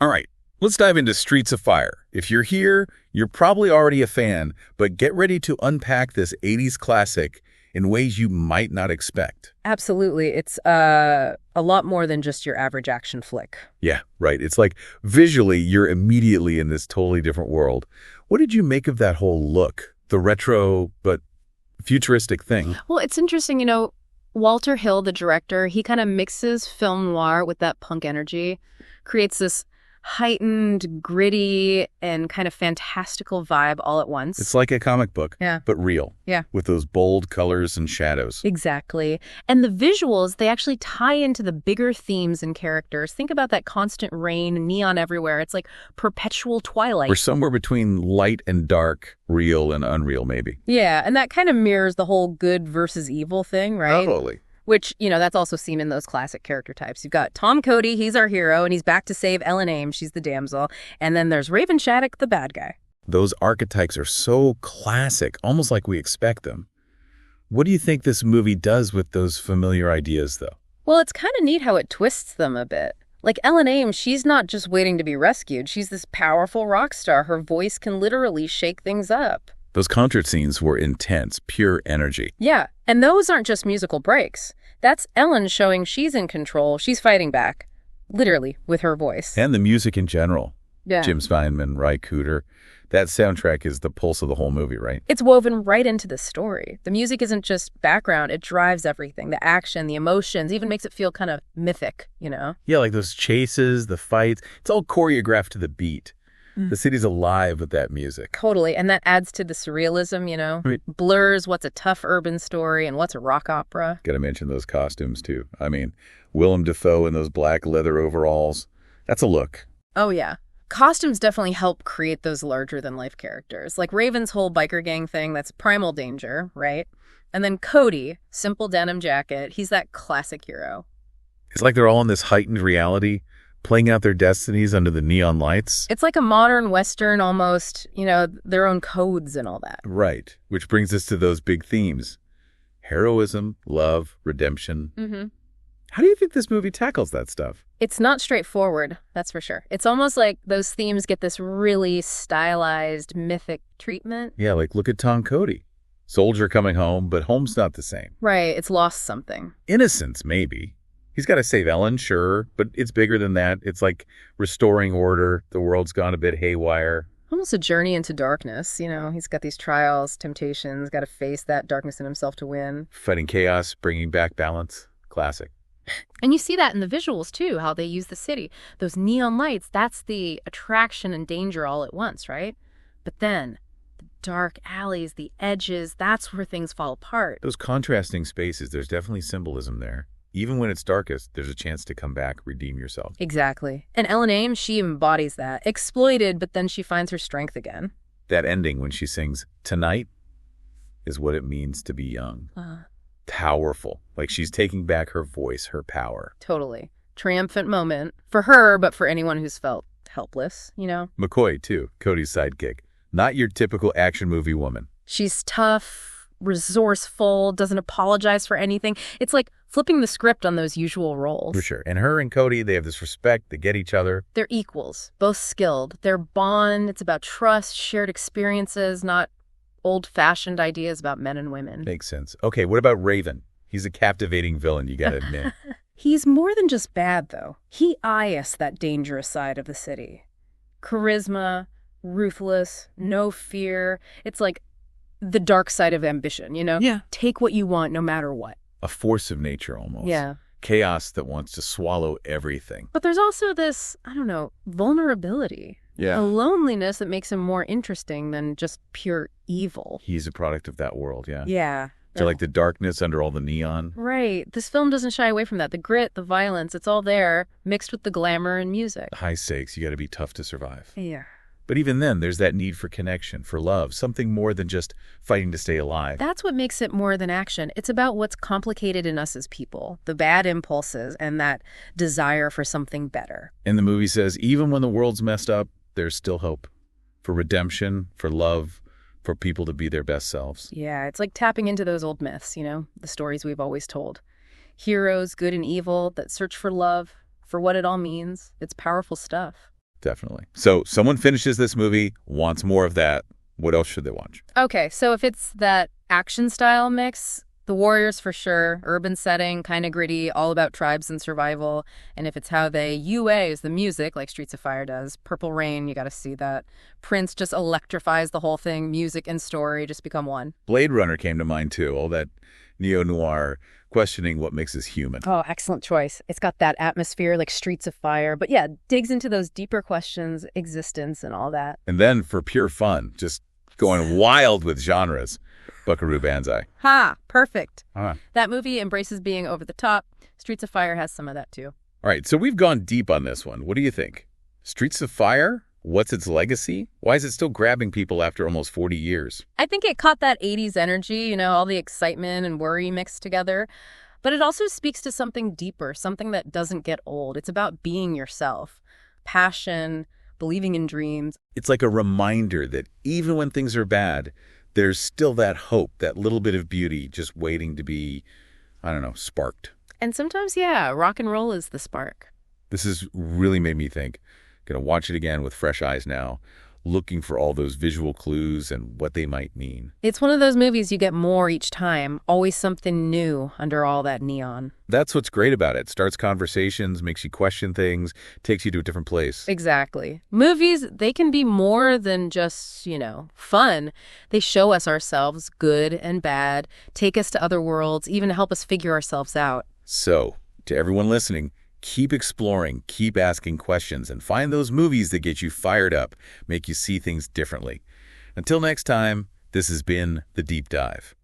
All right, let's dive into Streets of Fire. If you're here, you're probably already a fan, but get ready to unpack this 80s classic in ways you might not expect. Absolutely. It's a lot more than just your average action flick. Yeah, right. It's like visually, you're immediately in this totally different world. What did you make of that whole look? The retro, but futuristic thing? Well, it's interesting, Walter Hill, the director, he kind of mixes film noir with that punk energy, creates this heightened, gritty, and kind of fantastical vibe all at once. It's like a comic book, Yeah. but real. Yeah. With those bold colors and shadows. Exactly. And the visuals, they actually tie into the bigger themes and characters. Think about that constant rain, neon everywhere. It's like perpetual twilight. We're somewhere between light and dark, real and unreal, maybe. Yeah, and that kind of mirrors the whole good versus evil thing, right? Totally. Which, that's also seen in those classic character types. You've got Tom Cody, he's our hero, and he's back to save Ellen, she's the damsel. And then there's Raven Shaddock, the bad guy. Those archetypes are so classic, almost like we expect them. What do you think this movie does with those familiar ideas, though? Well, it's kind of neat how it twists them a bit. Like Ellen, she's not just waiting to be rescued. She's this powerful rock star. Her voice can literally shake things up. Those concert scenes were intense, pure energy. Yeah, and those aren't just musical breaks. That's Ellen showing she's in control. She's fighting back, literally, with her voice. And the music in general. Yeah. Jim Steinman, Ry Cooder. That soundtrack is the pulse of the whole movie, right? It's woven right into the story. The music isn't just background. It drives everything. The action, the emotions, even makes it feel kind of mythic, Yeah, like those chases, the fights. It's all choreographed to the beat. The city's alive with that music. Totally. And that adds to the surrealism, Right. Blurs what's a tough urban story and what's a rock opera. Got to mention those costumes, too. I mean, Willem Dafoe in those black leather overalls. That's a look. Oh, yeah. Costumes definitely help create those larger-than-life characters. Like Raven's whole biker gang thing, that's primal danger, right? And then Cody, simple denim jacket, he's that classic hero. It's like they're all in this heightened reality, playing out their destinies under the neon lights. It's like a modern Western almost, their own codes and all that. Right, which brings us to those big themes. Heroism, love, redemption. Mm-hmm. How do you think this movie tackles that stuff? It's not straightforward, that's for sure. It's almost like those themes get this really stylized, mythic treatment. Yeah, like look at Tom Cody. Soldier coming home, but home's not the same. Right, it's lost something. Innocence, maybe. He's got to save Ellen, sure, but it's bigger than that. It's like restoring order. The world's gone a bit haywire. Almost a journey into darkness, He's got these trials, temptations, got to face that darkness in himself to win. Fighting chaos, bringing back balance. Classic. And you see that in the visuals, too, how they use the city. Those neon lights, that's the attraction and danger all at once, right? But then the dark alleys, the edges, that's where things fall apart. Those contrasting spaces, there's definitely symbolism there. Even when it's darkest, there's a chance to come back, redeem yourself. Exactly. And Ellen, she embodies that. Exploited, but then she finds her strength again. That ending when she sings, "Tonight is what it means to be young." Powerful. Like she's taking back her voice, her power. Totally. Triumphant moment. For her, but for anyone who's felt helpless, McCoy, too, Cody's sidekick. Not your typical action movie woman. She's tough, resourceful, doesn't apologize for anything. It's like flipping the script on those usual roles. For sure. And her and Cody, they have this respect. They get each other. They're equals, both skilled. Their bond, it's about trust, shared experiences, not old-fashioned ideas about men and women. Makes sense. Okay, what about Raven? He's a captivating villain, you gotta admit. He's more than just bad, though. He eyes that dangerous side of the city. Charisma, ruthless, no fear. It's like the dark side of ambition, Yeah. Take what you want no matter what. A force of nature, almost. Yeah. Chaos that wants to swallow everything. But there's also this, vulnerability. Yeah. A loneliness that makes him more interesting than just pure evil. He's a product of that world, yeah. Yeah. So like the darkness under all the neon. Right. This film doesn't shy away from that. The grit, the violence, it's all there, mixed with the glamour and music. High stakes, you gotta be tough to survive. Yeah. But even then, there's that need for connection, for love, something more than just fighting to stay alive. That's what makes it more than action. It's about what's complicated in us as people, the bad impulses, and that desire for something better. And the movie says, even when the world's messed up, there's still hope. For redemption, for love, for people to be their best selves. Yeah, it's like tapping into those old myths, the stories we've always told. Heroes, good and evil, that search for love, for what it all means. It's powerful stuff. Definitely. So someone finishes this movie, wants more of that. What else should they watch? Okay, so if it's that action style mix, The Warriors for sure, urban setting, kind of gritty, all about tribes and survival. And if it's how they UAs the music, like Streets of Fire does, Purple Rain, you got to see that. Prince just electrifies the whole thing. Music and story just become one. Blade Runner came to mind too, all that neo-noir questioning what makes us human. Oh, excellent choice. It's got that atmosphere like Streets of Fire, but yeah, digs into those deeper questions, existence and all that. And then for pure fun, just going wild with genres, Buckaroo Banzai. Ha! Perfect. Huh. That movie embraces being over the top. Streets of Fire has some of that too. All right, so we've gone deep on this one. What do you think? Streets of Fire? What's its legacy? Why is it still grabbing people after almost 40 years? I think it caught that 80s energy, all the excitement and worry mixed together. But it also speaks to something deeper, something that doesn't get old. It's about being yourself. Passion, believing in dreams. It's like a reminder that even when things are bad, there's still that hope, that little bit of beauty just waiting to be, sparked. And sometimes, yeah, rock and roll is the spark. This has really made me think. Going to watch it again with fresh eyes now, looking for all those visual clues and what they might mean. It's one of those movies you get more each time, always something new under all that neon. That's what's great about it. Starts conversations, makes you question things, takes you to a different place. Exactly. Movies, they can be more than just, fun. They show us ourselves, good and bad, take us to other worlds, even help us figure ourselves out. So, to everyone listening, keep exploring, keep asking questions, and find those movies that get you fired up, make you see things differently. Until next time, this has been The Deep Dive.